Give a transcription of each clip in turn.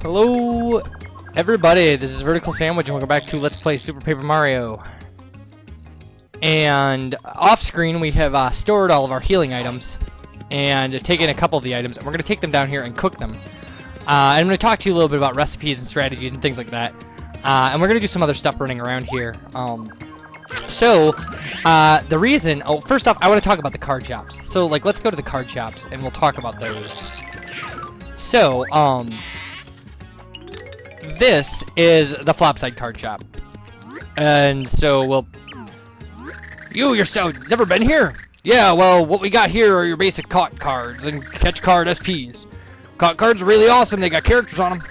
Hello, everybody. This is VerticalSandwich, and welcome back to Let's Play Super Paper Mario. And off-screen, we have stored all of our healing items and taken a couple of the items, and we're going to take them down here and cook them. I'm going to talk to you a little bit about recipes and strategies and things like that. And we're going to do some other stuff running around here. The reason... Oh, first off, I want to talk about the card shops. So, like, let's go to the card shops, and we'll talk about those. So, this is the Flopside card shop. And so, we'll... You're so... Never been here? Yeah, well, what we got here are your basic caught cards and catch card SPs. Caught cards are really awesome. They got characters on them.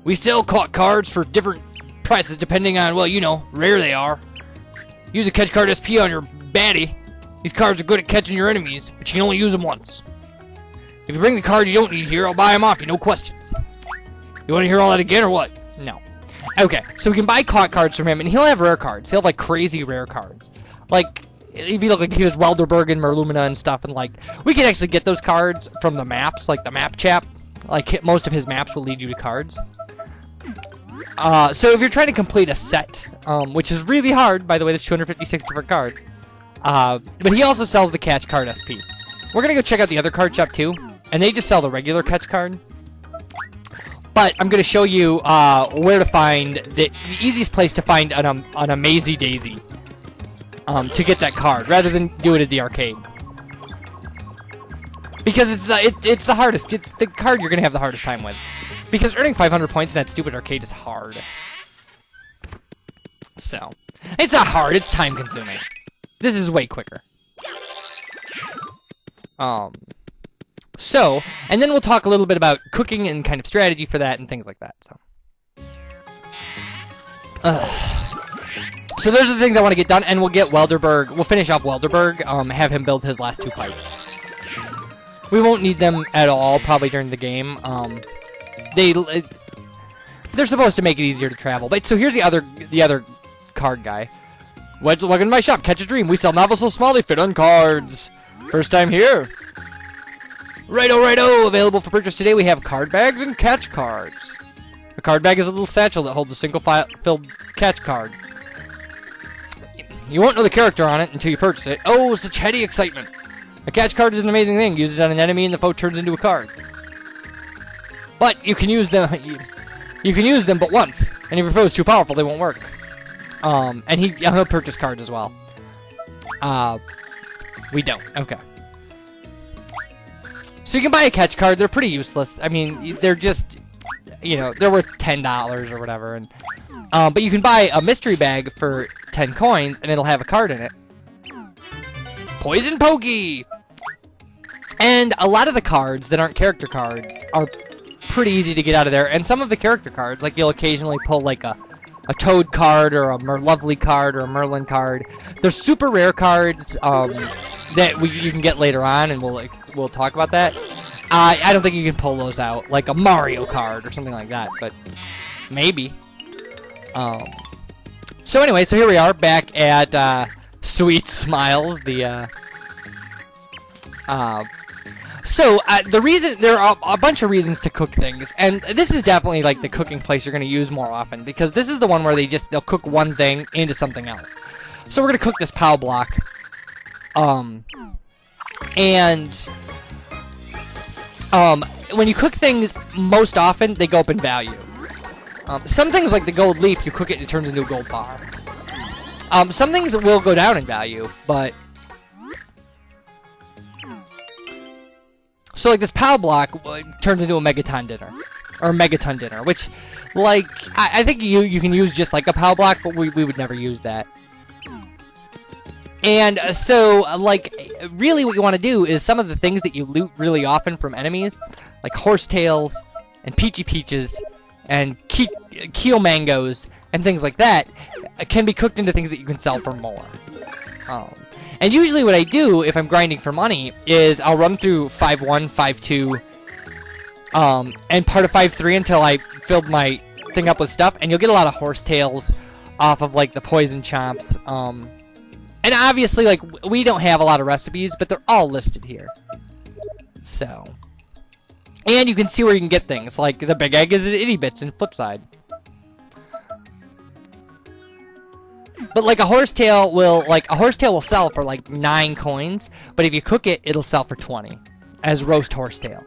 We sell caught cards for different prices depending on, well, you know, rare they are. Use a catch card SP on your baddie. These cards are good at catching your enemies, but you can only use them once. If you bring the cards you don't need here, I'll buy them off you, no questions. You want to hear all that again or what? No. Okay, so we can buy caught cards from him, and he'll have rare cards. He'll have, like, crazy rare cards. Like, if you look like he has welderberg and merlumina and stuff, and, like, we can actually get those cards from the maps, like the map chap. Like, most of his maps will lead you to cards. So if you're trying to complete a set, which is really hard, by the way, there's 256 different cards. But he also sells the catch card SP. We're gonna go check out the other card shop too, and they just sell the regular catch card. But I'm gonna show you where to find the easiest place to find an amazee dayzee to get that card, rather than do it at the arcade. Because it's the hardest. It's the card you're gonna have the hardest time with. Because earning 500 points in that stupid arcade is hard. So, it's not hard, it's time consuming. This is way quicker. So, and then we'll talk a little bit about cooking and kind of strategy for that and things like that, so. So those are the things I want to get done, and we'll get Welderberg, we'll finish off Welderberg, have him build his last two pipes. We won't need them at all, probably during the game. They're supposed to make it easier to travel. But so here's the other card guy. Welcome to my shop, Catch a Dream. We sell novels so small they fit on cards. First time here. Righto. Available for purchase today. We have card bags and catch cards. A card bag is a little satchel that holds a single filled catch card. You won't know the character on it until you purchase it. Oh, such heady excitement. A catch card is an amazing thing. Use it on an enemy and the foe turns into a card. But you can use them. You can use them but once, and if your foe is too powerful, they won't work. And he'll purchase cards as well. We don't. Okay. So you can buy a catch card. They're pretty useless. I mean, they're just, you know, they're worth $10 or whatever. And but you can buy a mystery bag for 10 coins, and it'll have a card in it. Poison Pokey. And a lot of the cards that aren't character cards are pretty easy to get out of there, and some of the character cards, like you'll occasionally pull like a Toad card or a Merlovely card or a Merlin card. They're super rare cards that you can get later on, and we'll talk about that. I don't think you can pull those out, like a Mario card or something like that, but maybe. So anyway, so here we are back at Sweet Smiles, the the reason, there are a bunch of reasons to cook things, and this is definitely like the cooking place you're going to use more often, because this is the one where they'll cook one thing into something else. So we're going to cook this POW block, when you cook things, most often, they go up in value. Some things like the gold leaf, you cook it and it turns into a gold bar. Some things will go down in value, but... So, like, this POW block turns into a Megaton dinner. Or Megaton dinner, which, like, I think you can use just like a POW block, but we would never use that. And so, like, really what you want to do is some of the things that you loot really often from enemies, like horsetails, and peachy peaches, and keel mangoes, and things like that, can be cooked into things that you can sell for more. And usually what I do, if I'm grinding for money, is I'll run through 5-1, 5-2, and part of 5-3 until I filled my thing up with stuff, and you'll get a lot of horsetails off of, like, the poison chomps. And obviously, like, we don't have a lot of recipes, but they're all listed here. So, And you can see where you can get things, like the big egg is at itty bits in Flipside. But like a horsetail will sell for like 9 coins, but if you cook it, it'll sell for 20 as roast horsetail.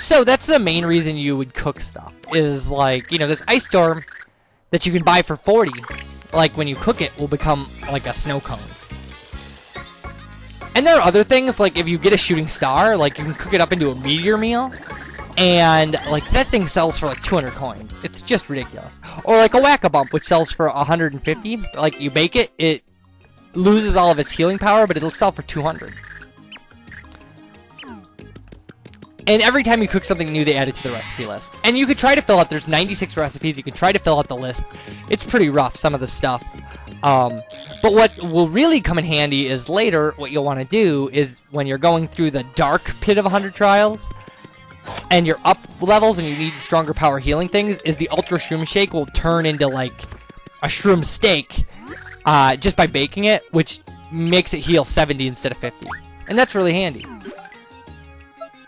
So that's the main reason you would cook stuff, is like, you know, this ice storm that you can buy for 40, like when you cook it, will become like a snow cone. And there are other things, like if you get a shooting star, like you can cook it up into a meteor meal, and like that thing sells for like 200 coins. It's just ridiculous. Or like a whack-a-bump, which sells for 150. Like you bake it, it loses all of its healing power, but it'll sell for 200. And every time you cook something new, they add it to the recipe list. And you could try to fill out, there's 96 recipes, you can try to fill out the list. It's pretty rough, some of the stuff. But what will really come in handy is later, what you'll want to do is when you're going through the dark pit of 100 trials, and you're up levels and you need stronger power healing things, is the Ultra Shroom Shake will turn into like a shroom steak just by baking it, which makes it heal 70 instead of 50. And that's really handy.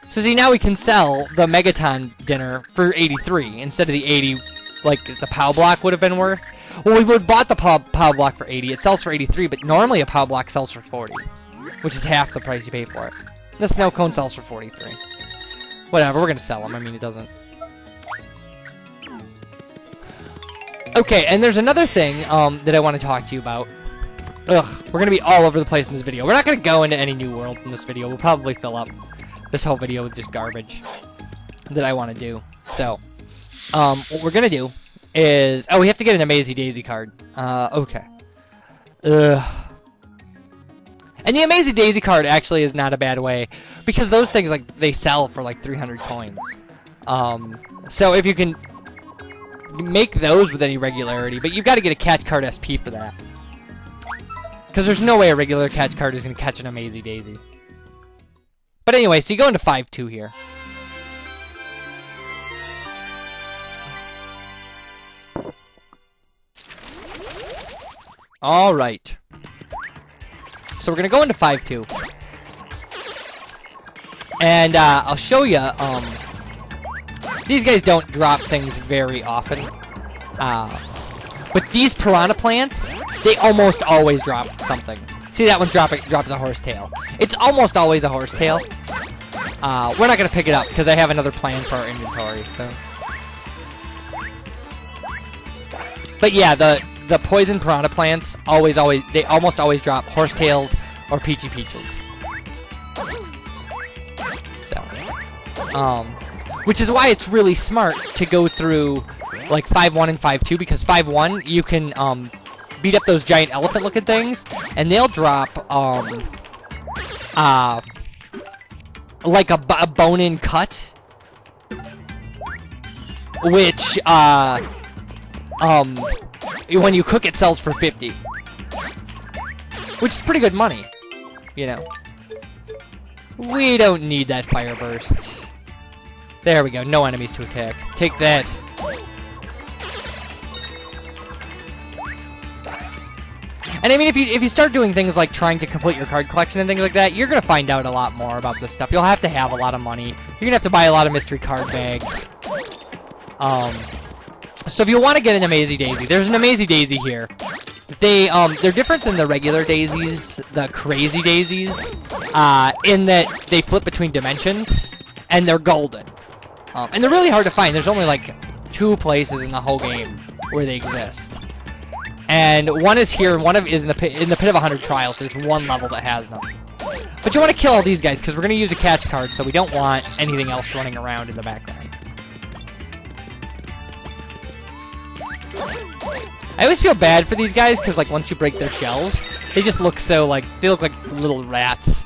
So see, now we can sell the Megaton dinner for 83 instead of the 80 like the POW block would have been worth. Well, we would have bought the POW block for 80. It sells for 83, but normally a POW block sells for 40, which is half the price you pay for it. The snow cone sells for 43. Whatever, we're gonna sell them. I mean, it doesn't. Okay, and there's another thing that I want to talk to you about. Ugh, we're gonna be all over the place in this video. We're not gonna go into any new worlds in this video. We'll probably fill up this whole video with just garbage that I want to do. So, what we're gonna do is... Oh, we have to get an amazee daisy card. Okay. Ugh. And the amazee daisy card actually is not a bad way, because those things, like, they sell for like 300 coins. So if you can make those with any regularity, but you've got to get a catch card SP for that. Because there's no way a regular catch card is going to catch an amazee daisy. But anyway, so you go into 5-2 here. Alright. So we're going to go into 5-2. And I'll show you, these guys don't drop things very often. But these piranha plants, they almost always drop something. See that one drops a horsetail. It's almost always a horsetail. We're not gonna pick it up because I have another plan for our inventory. So, but yeah, the poison piranha plants they almost always drop horsetails or peachy peaches. So, which is why it's really smart to go through like 5-1 and 5-2, because 5-1 you can beat up those giant elephant-looking things, and they'll drop like a bone-in cut, which when you cook it sells for 50, which is pretty good money, you know. We don't need that fire burst. There we go. No enemies to attack. Take that. And I mean, if you start doing things like trying to complete your card collection and things like that, you're gonna find out a lot more about this stuff. You'll have to have a lot of money. You're gonna have to buy a lot of mystery card bags. So if you want to get an amazee daisy, there's an amazee daisy here. They're different than the regular daisies, the crazy daisies, in that they flip between dimensions, and they're golden. And they're really hard to find. There's only like 2 places in the whole game where they exist. And one is here, and one is in the pit of 100 trials. There's one level that has them. But you want to kill all these guys, because we're going to use a catch card, so we don't want anything else running around in the background. I always feel bad for these guys, because like once you break their shells, they just look so like, they look like little rats.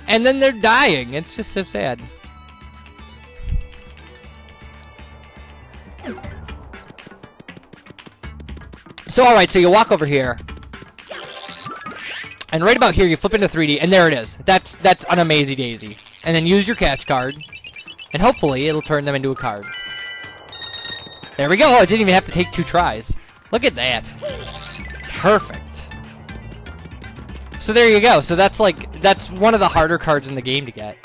And then they're dying. It's just so sad. So alright, so you walk over here. And right about here you flip into 3D, and there it is. That's an amazee daisy. And then use your catch card, and hopefully it'll turn them into a card. There we go. Oh, it didn't even have to take 2 tries. Look at that. Perfect. So there you go. So that's one of the harder cards in the game to get.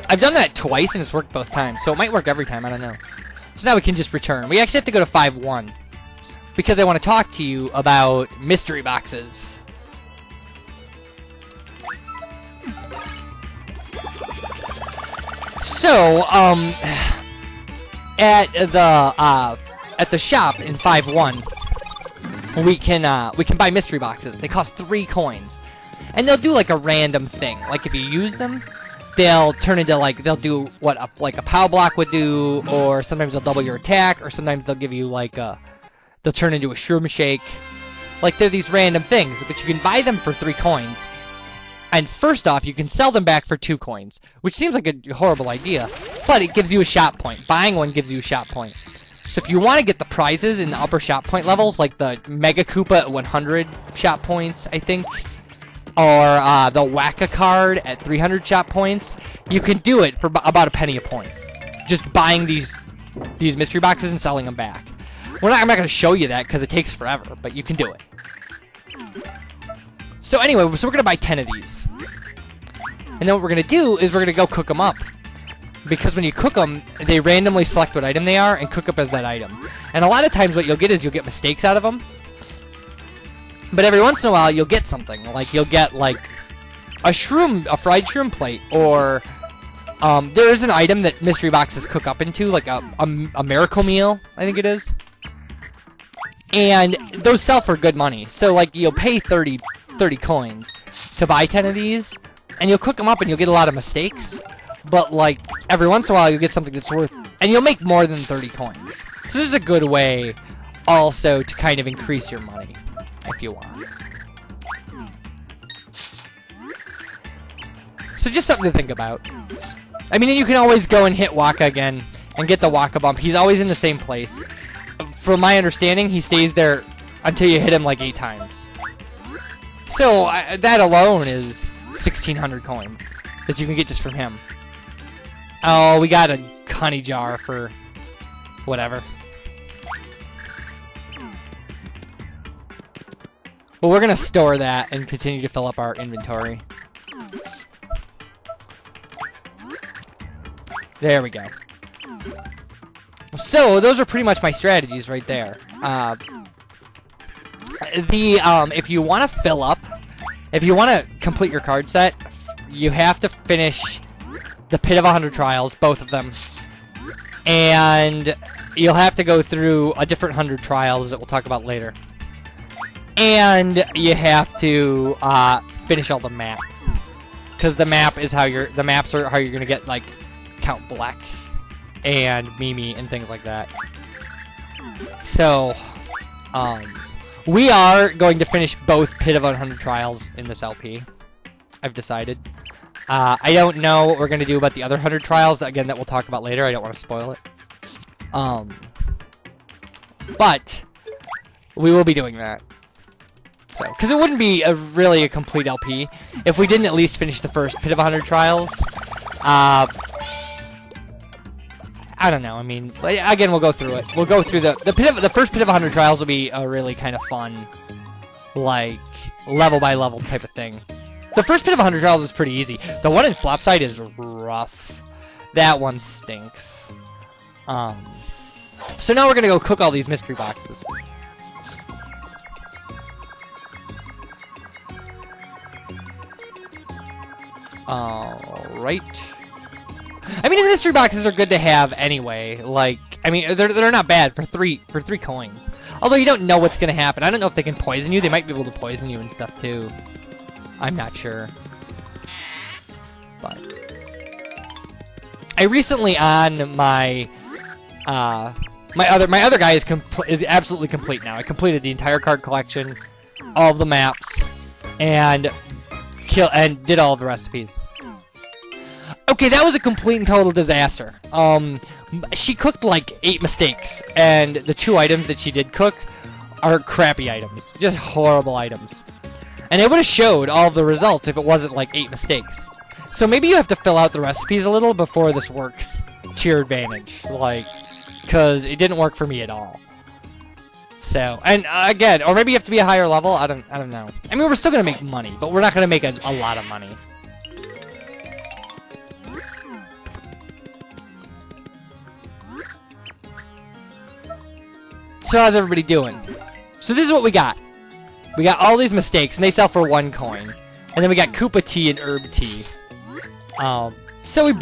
I've done that twice and it's worked both times, so it might work every time, I don't know. So now we can just return. We actually have to go to 5-1 because I want to talk to you about mystery boxes. So, at the shop in 5-1, we can buy mystery boxes. They cost 3 coins, and they'll do like a random thing. Like if you use them, they'll turn into they'll do what like a POW block would do, or sometimes they'll double your attack, or sometimes they'll give you they'll turn into a shroom shake. Like they're these random things, but you can buy them for 3 coins. And first off, you can sell them back for 2 coins, which seems like a horrible idea, but it gives you a shop point. Buying one gives you a shop point. So if you want to get the prizes in the upper shop point levels, like the Mega Koopa at 100 shop points, I think, or the Wacka card at 300 shop points, you can do it for about a penny a point. Just buying these mystery boxes and selling them back. I'm not going to show you that because it takes forever, but you can do it. So anyway, so we're going to buy 10 of these. And then what we're going to do is we're going to go cook them up. Because when you cook them, they randomly select what item they are and cook up as that item. And a lot of times what you'll get is you'll get mistakes out of them. But every once in a while you'll get something. Like you'll get like a fried shroom plate, or there is an item that mystery boxes cook up into, like a miracle meal, I think it is. And those sell for good money. So like you'll pay 30 coins to buy 10 of these, and you'll cook them up and you'll get a lot of mistakes, but like every once in a while you'll get something that's worth, and you'll make more than 30 coins. So this is a good way also to kind of increase your money if you want. So just something to think about. I mean, you can always go and hit Waka again and get the Waka bump. He's always in the same place. From my understanding, he stays there until you hit him like 8 times. So, that alone is 1,600 coins that you can get just from him. Oh, we got a honey jar for whatever. Well, we're going to store that and continue to fill up our inventory. There we go. So, those are pretty much my strategies right there. If you want to fill up, if you want to complete your card set, you have to finish the Pit of 100 Trials, both of them. And you'll have to go through a different 100 trials that we'll talk about later. And you have to finish all the maps. Because the maps are how you're gonna get like Count Black and Mimi and things like that. So, we are going to finish both Pit of 100 Trials in this LP. I've decided. I don't know what we're going to do about the other 100 trials, that we'll talk about later. I don't want to spoil it. But we will be doing that. So, because it wouldn't be really a complete LP if we didn't at least finish the first Pit of 100 Trials. I don't know. I mean, again, we'll go through it. We'll go through the first Pit of 100 Trials will be a really kind of fun, like level by level type of thing. The first Pit of 100 Trials is pretty easy. The one in Flopside is rough. That one stinks. So now we're gonna go cook all these mystery boxes. Alright. I mean, the mystery boxes are good to have anyway. Like, I mean, they're not bad for three coins. Although you don't know what's gonna happen. I don't know if they can poison you. They might be able to poison you and stuff too. I'm not sure. But I recently on my my other guy is absolutely complete now. I completed the entire card collection, all of the maps, and did all of the recipes. Okay, that was a complete and total disaster. She cooked like 8 mistakes, and the 2 items that she did cook are crappy items. Just horrible items. And it would have showed all of the results if it wasn't like 8 mistakes. So maybe you have to fill out the recipes a little before this works to your advantage. Like, because it didn't work for me at all. So, and again, or maybe you have to be a higher level. I don't know. I mean, we're still gonna make money, but we're not gonna make a lot of money. So how's everybody doing? So this is what we got. We got all these mistakes, and they sell for 1 coin. And then we got Koopa tea and herb tea. So we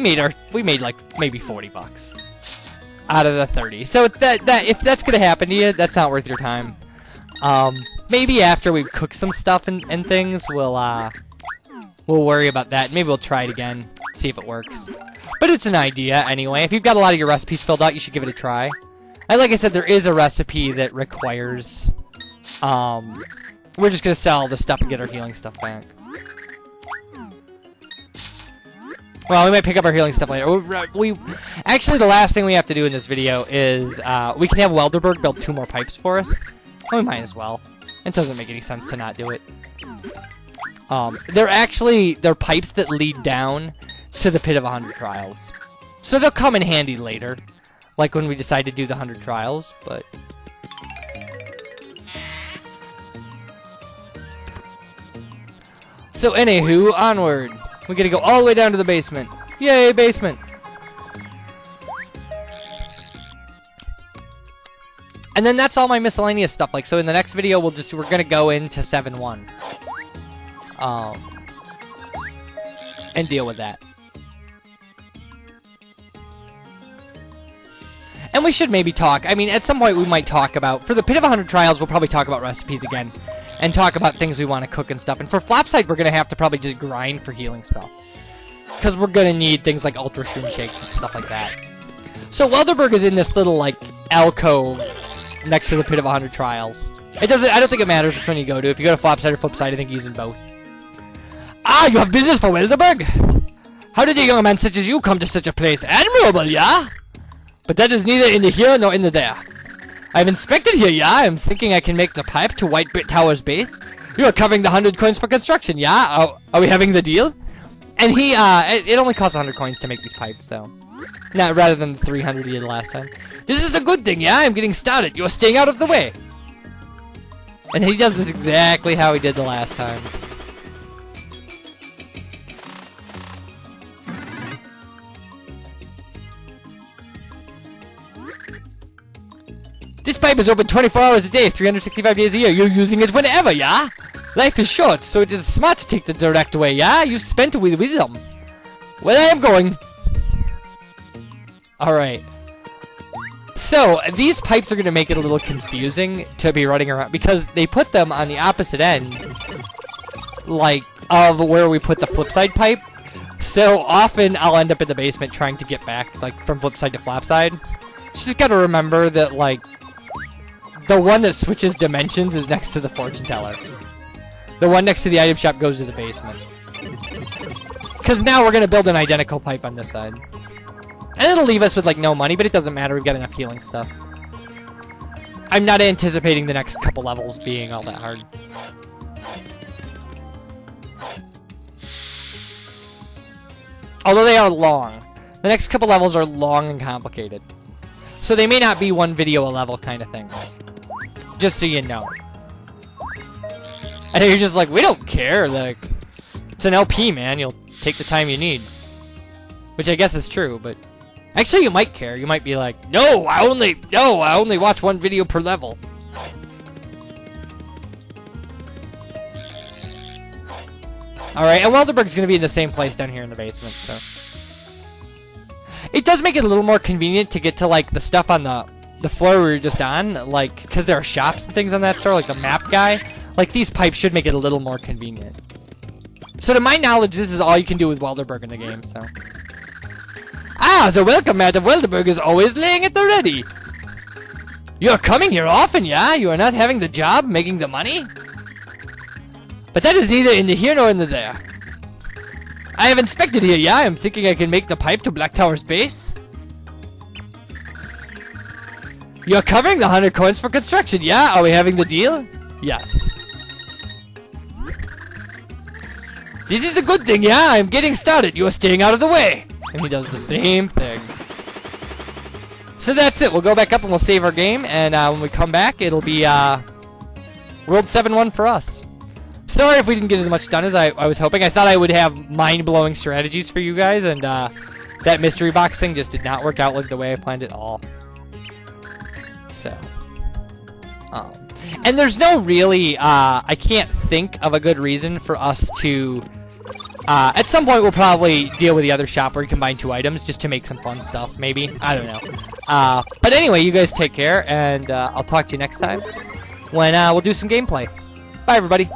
made like maybe 40 bucks out of the 30. So if that's gonna happen to you, that's not worth your time. Maybe after we've cooked some stuff and things, we'll worry about that. Maybe we'll try it again, see if it works. But it's an idea anyway. If you've got a lot of your recipes filled out, you should give it a try. And like I said, there is a recipe that requires, we're just gonna sell the stuff and get our healing stuff back. Well, we might pick up our healing stuff later. Actually, the last thing we have to do in this video is, we can have Welderberg build 2 more pipes for us. Well, we might as well. It doesn't make any sense to not do it. They're pipes that lead down to the Pit of 100 Trials. So they'll come in handy later. Like when we decide to do the 100 Trials, but... So anywho, onward. We gotta go all the way down to the basement. Yay, basement! And then that's all my miscellaneous stuff. Like, so in the next video, we're gonna go into 7-1. And deal with that. And we should maybe talk, I mean, at some point we might talk about, for the Pit of 100 Trials, we'll probably talk about recipes again. And talk about things we want to cook and stuff. And for Flopside, we're going to have to probably just grind for healing stuff. Because we're going to need things like Ultra Shroom Shakes and stuff like that. So Welderberg is in this little, like, alcove next to the Pit of 100 Trials. I don't think it matters which one you go to. If you go to Flopside or Flipside, I think he's in both. Ah, you have business for Welderberg? How did a young man such as you come to such a place? Admirable, yeah? But that is neither in the here nor in the there. I've inspected here, yeah? I'm thinking I can make the pipe to White Bit Tower's base. You are covering the 100 coins for construction, yeah? Are we having the deal? And he, it only costs 100 coins to make these pipes, so. Not rather than the 300 he did last time. This is the good thing, yeah? I'm getting started. You are staying out of the way. And he does this exactly how he did the last time. This pipe is open 24 hours a day, 365 days a year. You're using it whenever, yeah? Life is short, so it is smart to take the direct way, yeah? You spent it with wisdom. Well, I am going. Alright. So, these pipes are going to make it a little confusing to be running around, because they put them on the opposite end, like, of where we put the Flipside pipe. So, often I'll end up in the basement trying to get back, like, from Flipside to Flopside. Just gotta remember that, like, the one that switches dimensions is next to the fortune teller. The one next to the item shop goes to the basement. Because now we're going to build an identical pipe on this side. And it'll leave us with, like, no money, but it doesn't matter. We've got enough healing stuff. I'm not anticipating the next couple levels being all that hard. Although they are long. The next couple levels are long and complicated. So they may not be one video a level kind of things. Just so you know. And you're just like, we don't care. Like, it's an LP, man. You'll take the time you need. Which I guess is true, but... Actually, you might care. You might be like, no, I only watch one video per level. Alright, and Welderberg's gonna be in the same place down here in the basement, so... It does make it a little more convenient to get to, like, the stuff on the floor we were just on, like, because there are shops and things on that store, like the map guy. Like, these pipes should make it a little more convenient. So to my knowledge, this is all you can do with Welderberg in the game, so... Ah, the welcome mat of Welderberg is always laying at the ready! You're coming here often, yeah? You are not having the job, making the money? But that is neither in the here nor in the there. I have inspected here, yeah? I'm thinking I can make the pipe to Black Tower's base. You're covering the 100 coins for construction, yeah? Are we having the deal? Yes. This is the good thing, yeah? I'm getting started. You are staying out of the way. And he does the same thing. So that's it. We'll go back up and we'll save our game, and when we come back, it'll be World 7-1 for us. Sorry if we didn't get as much done as I was hoping. I thought I would have mind-blowing strategies for you guys, and that mystery box thing just did not work out like the way I planned at all. So, and there's no really, I can't think of a good reason for us to, at some point we'll probably deal with the other shop where you combine 2 items just to make some fun stuff, maybe. I don't know. But anyway, you guys take care, and I'll talk to you next time when we'll do some gameplay. Bye, everybody.